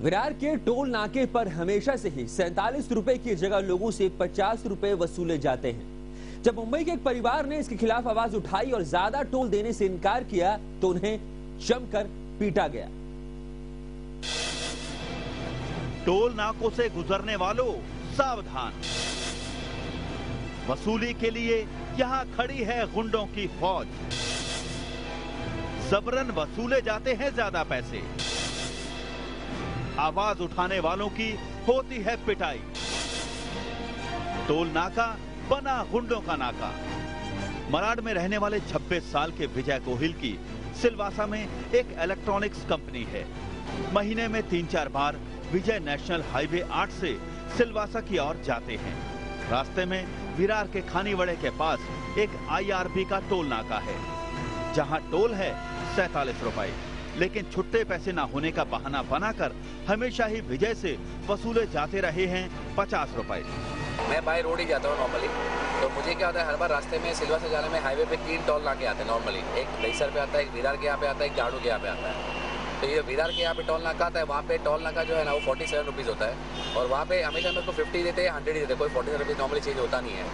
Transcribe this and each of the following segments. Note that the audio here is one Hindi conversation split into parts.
विरार के टोल नाके पर हमेशा से ही 47 रुपए की जगह लोगों से 50 रुपए वसूले जाते हैं। जब मुंबई के एक परिवार ने इसके खिलाफ आवाज उठाई और ज्यादा टोल देने से इनकार किया तो उन्हें जमकर पीटा गया। टोल नाकों से गुजरने वालों सावधान, वसूली के लिए यहां खड़ी है गुंडों की फौज। जबरन वसूले जाते हैं ज्यादा पैसे, आवाज उठाने वालों की होती है पिटाई। टोल नाका बना गुंडों का नाका। मराड़ में रहने वाले 26 साल के विजय गोहिल की सिलवासा में एक इलेक्ट्रॉनिक्स कंपनी है। महीने में 3-4 बार विजय नेशनल हाईवे 8 से सिलवासा की ओर जाते हैं। रास्ते में विरार के खानीवड़े के पास एक IRB का टोल नाका है, जहां टोल है 47 रुपए, लेकिन छुट्टे पैसे ना होने का बहाना बनाकर हमेशा ही विजय से वसूले जाते रहे हैं 50 रुपए। मैं बाय रोड ही जाता हूँ नॉर्मली, तो मुझे क्या होता है, हर बार रास्ते में सिलवा से जाने में हाईवे पे 3 टोल नाके आते हैं नॉर्मली। एक दहीसर पे आता है, एक विरार के यहाँ पे आता है, एक गाड़ू के यहाँ पे आता है। तो ये विरार के यहाँ पे टोल नाका आता है, वहाँ पे टोल नाका जो है ना वो 47 रुपीज़ होता है, और वहाँ पे हमेशा मेरे को 50 देते हैं, 100 ही देते हैं। कोई 40 रुपीज़ नॉर्मली चेंज होता नहीं है,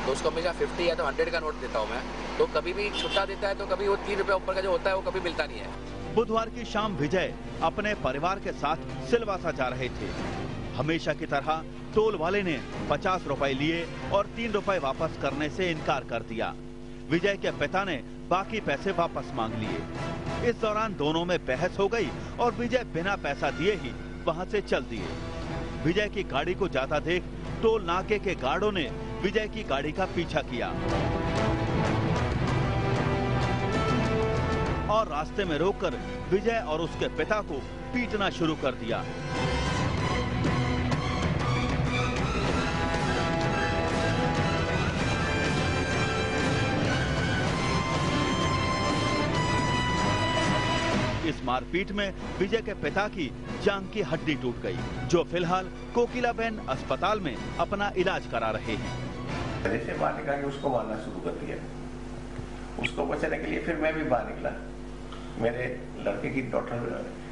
तो उसको हमेशा 50 या तो 100 का नोट देता हूँ मैं। तो कभी भी छुट्टा देता है तो कभी वो 3 रुपये ऊपर का जो होता है वो कभी मिलता नहीं है। बुधवार की शाम विजय अपने परिवार के साथ सिलवासा जा रहे थे। हमेशा की तरह टोल वाले ने 50 रुपए लिए और 3 रुपए वापस करने से इनकार कर दिया। विजय के पिता ने बाकी पैसे वापस मांग लिए। इस दौरान दोनों में बहस हो गई और विजय बिना पैसा दिए ही वहां से चल दिए। विजय की गाड़ी को जाता देख टोल नाके के गार्डों ने विजय की गाड़ी का पीछा किया और रास्ते में रोककर विजय और उसके पिता को पीटना शुरू कर दिया। इस मारपीट में विजय के पिता की जांघ की हड्डी टूट गई, जो फिलहाल कोकिलाबेन अस्पताल में अपना इलाज करा रहे हैं। जैसे बाहर निकल के उसको मारना शुरू कर दिया। उसको बचाने के लिए फिर मैं भी बाहर निकला। मेरे लड़के की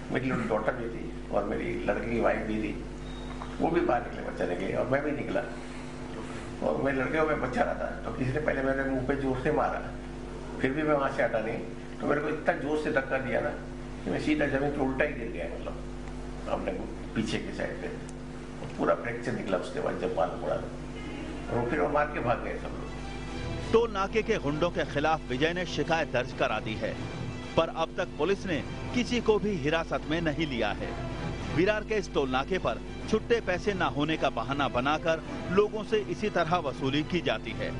मेरी डॉटर भी थी और मेरी लड़के की वाइफ भी थी, वो भी बाहर निकले बचाने के लिए, और मैं भी निकला। और मेरे लड़के को मैं बचा रहा था तो किसी ने पहले मेरे मुंह पे जोर से मारा, फिर भी मैं वहां से हटा नहीं, तो मेरे को इतना जोर से धक्का दिया ना कि मैं सीधा जमीन पे उल्टा ही गिर गया, मतलब अपने पीछे की साइड पे पूरा फ्रैक्चर निकला। उसके बाद जब मालूम पड़ा और फिर वो मार के भाग गए सब लोग। टोल नाके के गुंडों के खिलाफ विजय ने शिकायत दर्ज करा दी है, पर अब तक पुलिस ने किसी को भी हिरासत में नहीं लिया है। विरार के इस टोल नाके पर छुट्टे पैसे न होने का बहाना बनाकर लोगों से इसी तरह वसूली की जाती है।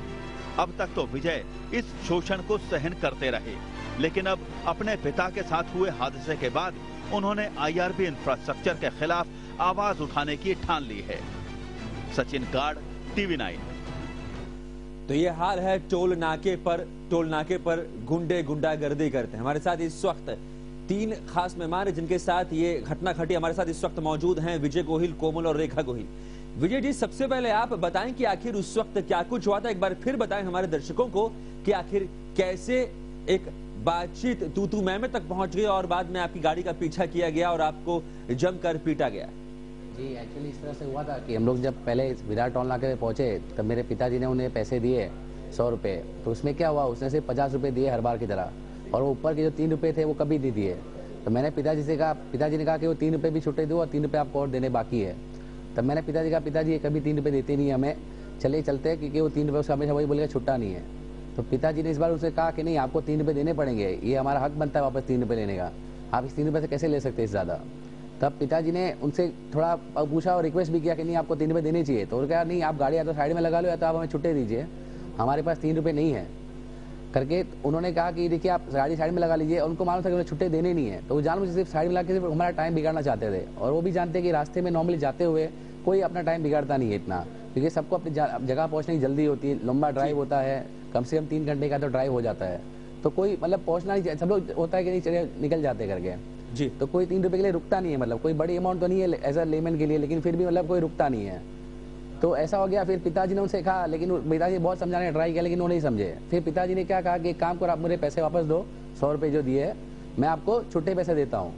अब तक तो विजय इस शोषण को सहन करते रहे, लेकिन अब अपने पिता के साथ हुए हादसे के बाद उन्होंने IRB इंफ्रास्ट्रक्चर के खिलाफ आवाज उठाने की ठान ली है। Sachin guard, TV9। तो ये हाल है टोल नाके पर गुंडे गुंडागर्दी करते हैं। हमारे साथ इस वक्त 3 खास मेहमान हैं जिनके साथ ये घटना घटी। हमारे साथ इस वक्त मौजूद हैं विजय गोहिल, कोमल और रेखा गोहिल। विजय जी, सबसे पहले आप बताएं कि आखिर उस वक्त क्या कुछ हुआ था। एक बार फिर बताएं हमारे दर्शकों को कि आखिर कैसे एक बातचीत तू मैं तक पहुंच गई और बाद में आपकी गाड़ी का पीछा किया गया और आपको जमकर पीटा गया। जी, एक्चुअली इस तरह से हुआ था कि हम लोग जब पहले विरार टोल नाके पे पहुंचे तब मेरे पिताजी ने उन्हें पैसे दिए 100 रुपये। तो उसमें क्या हुआ, उसने सिर्फ 50 रुपये दिए हर बार की तरह, और वो ऊपर के जो 3 रुपये थे वो कभी नहीं दिए। तो मैंने पिताजी से कहा, पिताजी ने कहा कि वो 3 रुपये भी छुट्टे दो और 3 रुपये आपको और देने बाकी है। तब मैंने पिताजी कहा, पिताजी ये कभी 3 रुपये देते नहीं हमें, चले चलते हैं, क्योंकि वो 3 रुपये उसका हमेशा वही बोलेगा छुट्टा नहीं है। तो पिताजी ने इस बार उनसे कहा कि नहीं, आपको 3 रुपये देने पड़ेंगे, ये हमारा हक बनता है वापस 3 रुपये लेने का, आप इस 3 रुपये से कैसे ले सकते हैं ज़्यादा। तब पिताजी ने उनसे थोड़ा पूछा और रिक्वेस्ट भी किया कि नहीं, आपको 3 रुपये देने चाहिए। तो उन्होंने कहा नहीं, आप गाड़ी या तो साइड में लगा लो या तो आप हमें छुट्टे दीजिए, हमारे पास 3 रुपये नहीं है करके। उन्होंने कहा कि देखिए आप गाड़ी साइड में लगा लीजिए, और उनको मालूम था कि उन्हें छुट्टे देने नहीं है, तो वो जान मुझे सिर्फ साइड में लगा के सिर्फ हमारा टाइम बिगाड़ना चाहते थे। और वो भी जानते कि रास्ते में नॉर्मली जाते हुए कोई अपना टाइम बिगाड़ता नहीं है इतना, क्योंकि सबको अपनी जगह पहुँचने की जल्दी होती है। लंबा ड्राइव होता है, कम से कम 3 घंटे का तो ड्राइव हो जाता है, तो कोई मतलब पहुँचना नहीं, सब लोग होता है कि नहीं चले निकल जाते करके जी। तो कोई 3 रुपये के लिए रुकता नहीं है, मतलब कोई बड़ी अमाउंट तो नहीं है एज अ लेमैन के लिए, लेकिन फिर भी मतलब कोई रुकता नहीं है। तो ऐसा हो गया। फिर पिताजी ने उनसे कहा, लेकिन पिताजी बहुत समझाने का ट्राई किया, लेकिन वो नहीं समझे। फिर पिताजी ने क्या कहा कि एक काम करो, आप मुझे पैसे वापस दो, 100 रुपये जो दिए मैं आपको छुट्टे पैसे देता हूँ।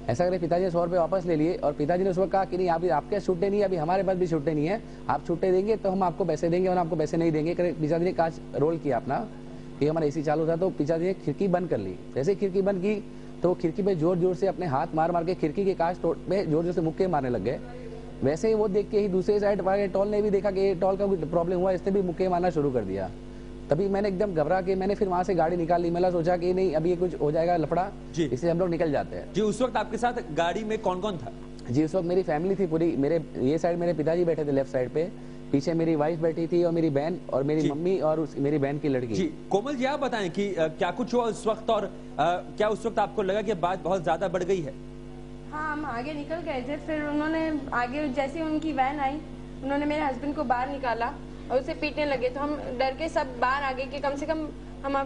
ऐसा करके पिताजी ने 100 रुपये वापस ले लिए और पिताजी ने उस वक्त कहा कि नहीं अभी आपके छुट्टे नहीं है, अभी हमारे पास भी छुट्टे नहीं है, आप छुट्टे देंगे तो हम आपको पैसे देंगे और आपको पैसे नहीं देंगे। पिताजी ने कांच रोल किया अपना कि हमारा एसी चालू था, तो पिताजी ने खिड़की बंद कर ली। जैसे खिड़की बंद की तो खिड़की पे जोर जोर से अपने हाथ मार मार के खिड़की के कांच पे जोर जोर से मुक्के मारने लग गए। वैसे ही वो देख के ही दूसरी साइड वाले टॉल ने भी देखा कि टॉल का कुछ प्रॉब्लम हुआ, इसने भी मुक्के मारना शुरू कर दिया। तभी मैंने एकदम घबरा के मैंने फिर वहां से गाड़ी निकाल ली। मैंने सोचा कि नहीं अभी ये कुछ हो जाएगा लफड़ा, इससे हम लोग निकल जाते हैं। जी, उस वक्त आपके साथ गाड़ी में कौन कौन था? जी, उस वक्त मेरी फैमिली थी पूरी। मेरे ये साइड मेरे पिताजी बैठे थे लेफ्ट साइड पे, पीछे मेरी वाइफ बैठी थी और मेरी बहन और मेरी मम्मी और मेरी बहन की लड़की। जी, कोमल जी आप बताएं कि क्या कुछ हुआ उस वक्त और क्या उस वक्त आपको लगा कि बात बहुत ज्यादा बढ़ गई है? हाँ, हम आगे निकल गए थे, फिर उन्होंने आगे जैसे उनकी वैन आई उन्होंने मेरे हस्बैंड को बाहर निकाला और उसे पीटने लगे। तो हम डर के सब बाहर आ गए कि कम से कम हम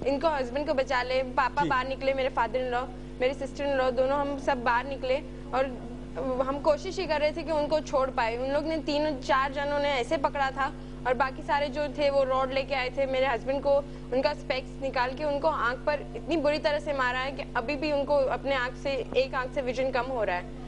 इनको हस्बैंड को बचा ले। पापा बाहर निकले, मेरे फादर इन लॉ, मेरी सिस्टर इन लॉ, दोनों हम सब बाहर निकले और हम कोशिश ही कर रहे थे कि उनको छोड़ पाए। उन लोग ने 3-4 जनों ने ऐसे पकड़ा था और बाकी सारे जो थे वो रॉड लेके आए थे। मेरे हस्बैंड को उनका स्पेक्स निकाल के उनको आंख पर इतनी बुरी तरह से मारा है कि अभी भी उनको अपने एक आंख से विजन कम हो रहा है।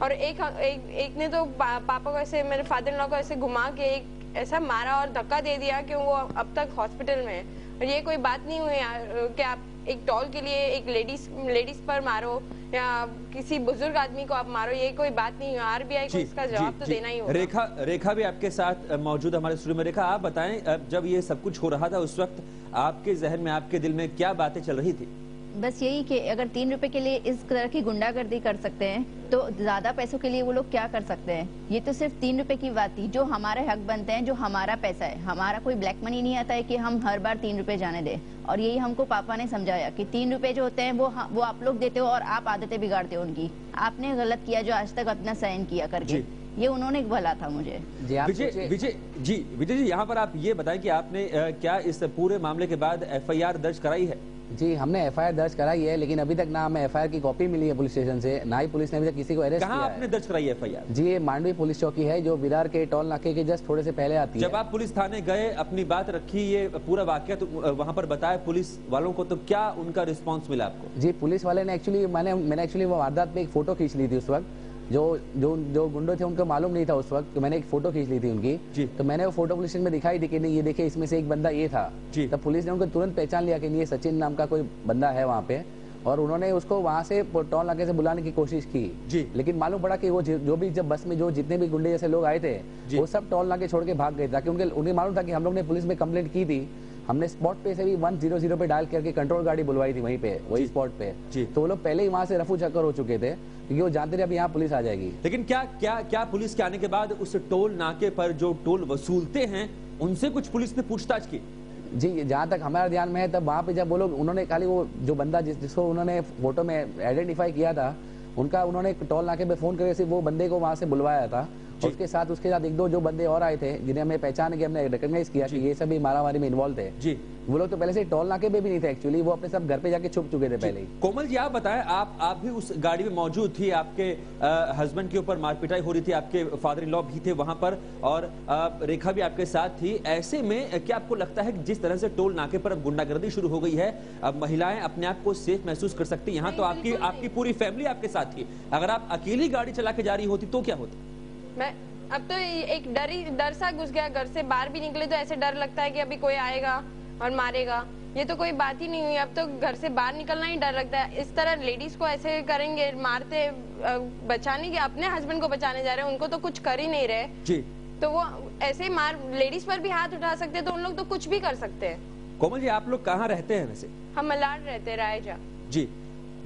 और एक ने तो पापा को ऐसे, मेरे फादर इन लॉ को ऐसे घुमा के एक ऐसा मारा और धक्का दे दिया कि वो अब तक हॉस्पिटल में है। और ये कोई बात नहीं हुई कि आप एक टॉल के लिए एक लेडीज पर मारो या किसी बुजुर्ग आदमी को आप मारो, ये कोई बात नहीं है। आरबीआई को इसका जवाब तो देना ही होगा। रेखा भी आपके साथ मौजूद हमारे स्टूडियो में। रेखा, आप बताएं जब ये सब कुछ हो रहा था उस वक्त आपके जहन में, आपके दिल में क्या बातें चल रही थी? बस यही कि अगर 3 रुपए के लिए इस तरह की गुंडागर्दी कर सकते हैं तो ज्यादा पैसों के लिए वो लोग क्या कर सकते हैं। ये तो सिर्फ 3 रुपए की बात थी, जो हमारे हक बनते हैं, जो हमारा पैसा है। हमारा कोई ब्लैक मनी नहीं आता है कि हम हर बार 3 रुपए जाने दें। और यही हमको पापा ने समझाया कि 3 रुपए जो होते हैं वो आप लोग देते हो और आप आदतें बिगाड़ते हो उनकी। आपने गलत किया जो आज तक अपना सहन किया करके, ये उन्होंने बोला था मुझे। विजय जी, यहाँ पर आप ये बताएं कि आपने क्या इस पूरे मामले के बाद FIR दर्ज कराई है? जी, हमने FIR दर्ज कराई है, लेकिन अभी तक ना हमें FIR की कॉपी मिली है पुलिस स्टेशन से, ना ही पुलिस ने अभी तक किसी को अरेस्ट किया है। कहाँ आपने दर्ज कराई है FIR? जी, ये मांडवी पुलिस चौकी है जो विरार के टोल नाके के जस्ट थोड़े से पहले आती है। जब आप पुलिस थाने गए, अपनी बात रखी, ये पूरा वाकया तो वहाँ पर बताया पुलिस वालों को, तो क्या उनका रिस्पॉन्स मिला आपको? जी, पुलिस वाले ने एक्चुअली मैंने एक्चुअली वो वारदात पे एक फोटो खींच ली थी उस वक्त। जो गुंडे थे उनको मालूम नहीं था उस वक्त, तो मैंने एक फोटो खींच ली थी उनकी। तो मैंने वो फोटो पुलिस में दिखाई दी कि नहीं ये देखिए इसमें से एक बंदा ये था। तब पुलिस ने उनको तुरंत पहचान लिया कि नहीं ये सचिन नाम का कोई बंदा है वहाँ पे, और उन्होंने उसको वहाँ से टोल नाके से बुलाने की कोशिश की। लेकिन मालूम पड़ा कि वो जो भी जब बस में जो जितने भी गुंडे जैसे लोग आए थे वो सब टोल नाके छोड़ के भाग गए, ताकि उन्हें मालूम था कि हम लोग ने पुलिस में कंप्लेंट की थी। हमने स्पॉट पे से भी 100 पे डायल करके कंट्रोल गाड़ी बुलवाई थी वहीं पे, वही स्पॉट पे। तो वो लोग पहले ही वहां से रफू चक्कर हो चुके थे क्योंकि वो जानते थे अब यहाँ पुलिस आ जाएगी। लेकिन क्या पुलिस के आने के बाद उस टोल नाके पर जो टोल वसूलते हैं उनसे कुछ पुलिस ने पूछताछ की? जी, जहाँ तक हमारा ध्यान में है, तब वहाँ पे जब वो लोग उन्होंने खाली वो जो बंदा जिसको उन्होंने फोटो में आइडेंटिफाई किया था उन्होंने टोल नाके पे फोन करके सिर्फ वो बंदे को वहाँ से बुलवाया था। उसके साथ 1-2 जो बंदे और आए थे जिन्हें हमने पहचान के हमने रिकॉग्नाइज किया कि ये सभी मारामारी में इन्वॉल्व थे। जी, वो लोग तो पहले से टोल नाके पे भी नहीं थे एक्चुअली, वो अपने सब घर पे जाके छुप चुके थे पहले ही। कोमल जी आप बताएं, आप भी उस गाड़ी में मौजूद थी, आपके हस्बैंड के ऊपर मारपिटाई हो रही थी, आपके फादर इन लॉ भी थे वहां पर और रेखा भी आपके साथ थी। ऐसे में क्या आपको लगता है कि जिस तरह से टोल नाके पर अब गुंडागर्दी शुरू हो गई है, अब महिलाएं अपने आप को सेफ महसूस कर सकती? यहाँ तो आपकी पूरी फैमिली आपके साथ थी, अगर आप अकेली गाड़ी चला के जा रही होती तो क्या होता? अब तो एक डर सा घुस गया, घर से बाहर भी निकले तो ऐसे डर लगता है कि अभी कोई आएगा और मारेगा। ये तो कोई बात ही नहीं हुई, अब तो घर से बाहर निकलना ही डर लगता है। इस तरह लेडीज को ऐसे करेंगे, मारते, बचाने के अपने हस्बैंड को बचाने जा रहे हैं, उनको तो कुछ कर ही नहीं रहे जी। तो वो ऐसे लेडीज पर भी हाथ उठा सकते हैं, तो उन लोग तो कुछ भी कर सकते हैं। कोमल जी आप लोग कहाँ रहते हैं वैसे? हम मलाड रहते हैं, रायजा जी।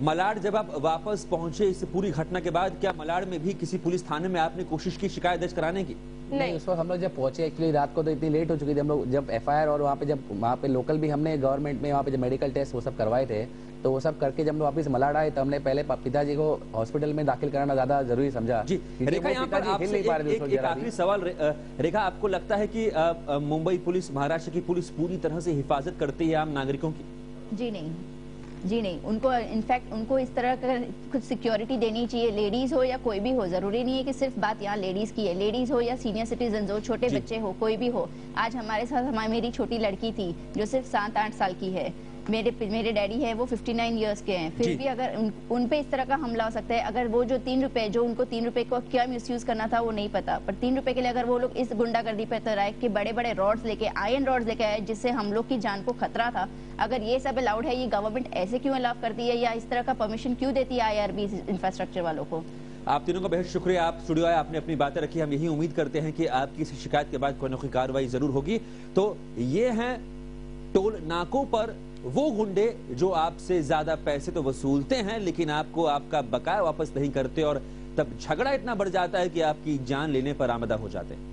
मलाड जब आप वापस पहुंचे इस पूरी घटना के बाद, क्या मलाड में भी किसी पुलिस थाने में आपने कोशिश की शिकायत दर्ज कराने की? नहीं, उस वक्त हम लोग जब पहुंचे एक्चुअली रात को तो इतनी लेट हो चुकी थी। हम लोग जब FIR और वहाँ पे लोकल भी हमने गवर्नमेंट में वहाँ पे जब मेडिकल टेस्ट वो सब करवाए थे, तो वो सब करके जब हम वापस मलाड आए तो हमने पहले पिताजी को हॉस्पिटल में दाखिल कराना ज्यादा जरूरी समझा। जी, रेखा यहाँ पर आपसे एक आखिरी सवाल। रेखा, आपको लगता है कि मुंबई पुलिस, महाराष्ट्र की पुलिस पूरी तरह से हिफाजत करती है आम नागरिकों की? जी नहीं, उनको इनफैक्ट उनको इस तरह का कुछ सिक्योरिटी देनी चाहिए, लेडीज हो या कोई भी हो। जरूरी नहीं है कि सिर्फ बात यहाँ लेडीज की है, लेडीज हो या सीनियर सिटीजन हो, छोटे बच्चे हो, कोई भी हो। आज हमारे साथ मेरी छोटी लड़की थी जो सिर्फ 7-8 साल की है, मेरे डैडी है वो 59 इयर्स के हैं, जी। फिर भी अगर उन पे इस तरह का हमला हो सकता है, अगर वो जो 3 रुपए जो उनको 3 रुपए को क्या मिसयूज करना था वो नहीं पता, पर 3 रुपए के लिए अगर वो लोग इस गुंडागर्दी पे उतर आए कि बड़े बड़े रॉड्स लेके, आयरन रॉड्स लेके आए जिससे हम लोग की जान को खतरा था, अगर ये सब अलाउड है, ये गवर्नमेंट ऐसे क्यों अलाउ करती है या इस तरह का परमिशन क्यों देती है IRB इंफ्रास्ट्रक्चर वालों को? आप तीनों का बेहद शुक्रिया, आप स्टूडियो आए, आपने अपनी बातें रखी। हम यही उम्मीद करते हैं कि आपकी इस शिकायत के बाद कोई न कोई कार्रवाई जरूर होगी। तो ये हैं टोल नाकों पर वो गुंडे जो आपसे ज्यादा पैसे तो वसूलते हैं लेकिन आपको आपका बकाया वापस नहीं करते और तब झगड़ा इतना बढ़ जाता है कि आपकी जान लेने पर आमदा हो जाते हैं।